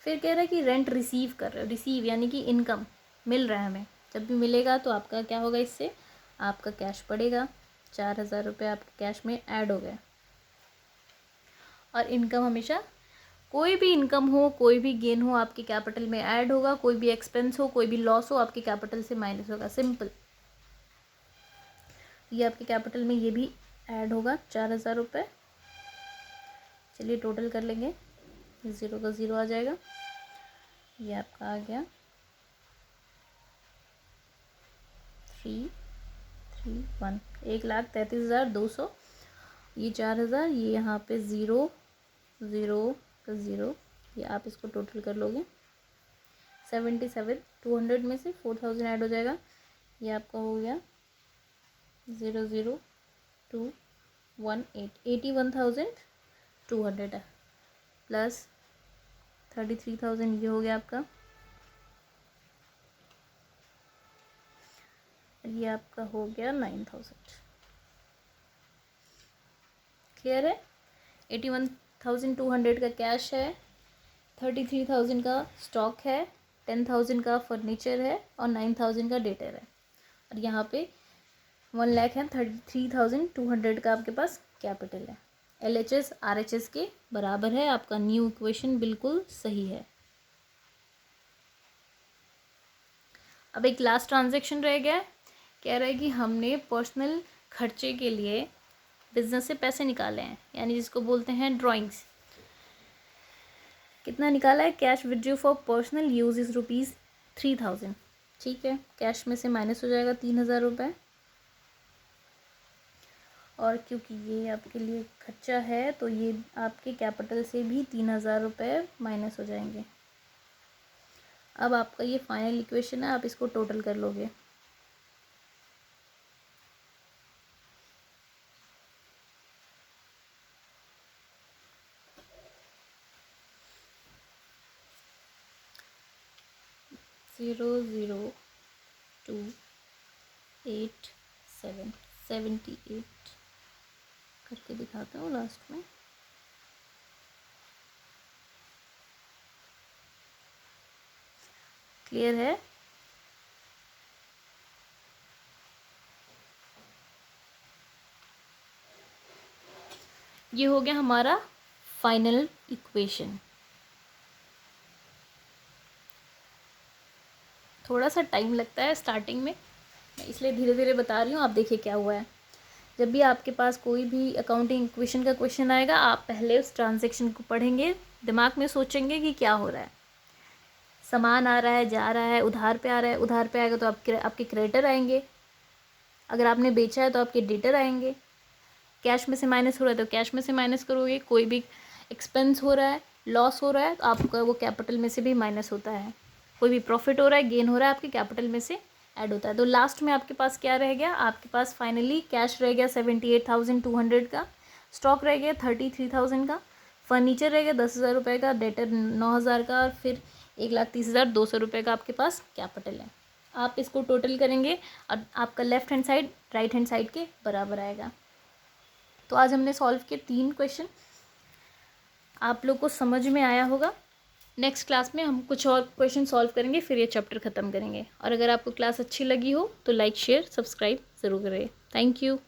[SPEAKER 1] फिर कह रहा है कि रेंट रिसीव कर रहे हो। रिसीव यानी कि इनकम मिल रहा है हमें। जब भी मिलेगा तो आपका क्या होगा? इससे आपका कैश पड़ेगा। 4,000 रुपये आपके कैश में ऐड हो गए। और इनकम हमेशा, कोई भी इनकम हो, कोई भी गेन हो, आपके कैपिटल में ऐड होगा। कोई भी एक्सपेंस हो, कोई भी लॉस हो, आपके कैपिटल से माइनस होगा। सिंपल। ये आपके कैपिटल में ये भी ऐड होगा 4,000 रुपये। चलिए टोटल कर लेंगे। ज़ीरो का ज़ीरो आ जाएगा। ये आपका आ गया 3,3,1 1,33,200। ये 4,000, ये यहाँ पे ज़ीरो ज़ीरो का ज़ीरो, ये आप इसको टोटल कर लोगे। 77,200 में से 4,000 ऐड हो जाएगा। ये आपका हो गया 0,0218 81,200 प्लस 33,000 ये हो गया आपका। ये आपका हो गया 9,000। क्लियर है? 81,200 का कैश है, 33,000 का स्टॉक है, 10,000 का फर्नीचर है और 9,000 का डेटर है। और यहाँ पे 1 लाख है, 33,200 का आपके पास कैपिटल है। LHS RHS के बराबर है। आपका न्यू इक्वेशन बिल्कुल सही है। अब एक लास्ट ट्रांजैक्शन रह गया है। कह रहा है कि हमने पर्सनल खर्चे के लिए बिजनेस से पैसे निकाले हैं, यानी जिसको बोलते हैं ड्राइंग्स। कितना निकाला है? Cash withdraw for personal use is ₹3000। ठीक है, कैश में से माइनस हो जाएगा 3000 रुपये, और क्योंकि ये आपके लिए खर्चा है तो ये आपके कैपिटल से भी 3000 रुपये माइनस हो जाएंगे। अब आपका ये फाइनल इक्वेशन है, आप इसको टोटल कर लोगे। $0.028778 करके दिखाता हूँ लास्ट में। क्लियर है? ये हो गया हमारा फाइनल इक्वेशन। थोड़ा सा टाइम लगता है स्टार्टिंग में, इसलिए धीरे धीरे बता रही हूँ। आप देखिए क्या हुआ है। जब भी आपके पास कोई भी अकाउंटिंग इक्वेशन का क्वेश्चन आएगा, आप पहले उस ट्रांजैक्शन को पढ़ेंगे, दिमाग में सोचेंगे कि क्या हो रहा है। सामान आ रहा है, जा रहा है, उधार पे आ रहा है, उधार पे आएगा तो आपके क्रेडिटर आएंगे, अगर आपने बेचा है तो आपके डेटर आएंगे। कैश में से माइनस हो रहा है तो कैश में से माइनस करोगे। कोई भी एक्सपेंस हो रहा है, लॉस हो रहा है, तो आपका वो कैपिटल में से भी माइनस होता है। कोई भी प्रॉफिट हो रहा है, गेन हो रहा है, आपके कैपिटल में से ऐड होता है। तो लास्ट में आपके पास क्या रह गया? आपके पास फाइनली कैश रह गया 78,200 का, स्टॉक रह गया 33,000 का, फर्नीचर रह गया 10,000 रुपये का, डेटर 9,000 का, और फिर 1,30,200 रुपये का आपके पास कैपिटल है। आप इसको टोटल करेंगे और आपका left hand side right hand side के बराबर आएगा। तो आज हमने सॉल्व किए 3 क्वेश्चन, आप लोग को समझ में आया होगा। नेक्स्ट क्लास में हम कुछ और क्वेश्चन सॉल्व करेंगे, फिर ये चैप्टर ख़त्म करेंगे। और अगर आपको क्लास अच्छी लगी हो तो लाइक शेयर सब्सक्राइब ज़रूर करें। Thank you.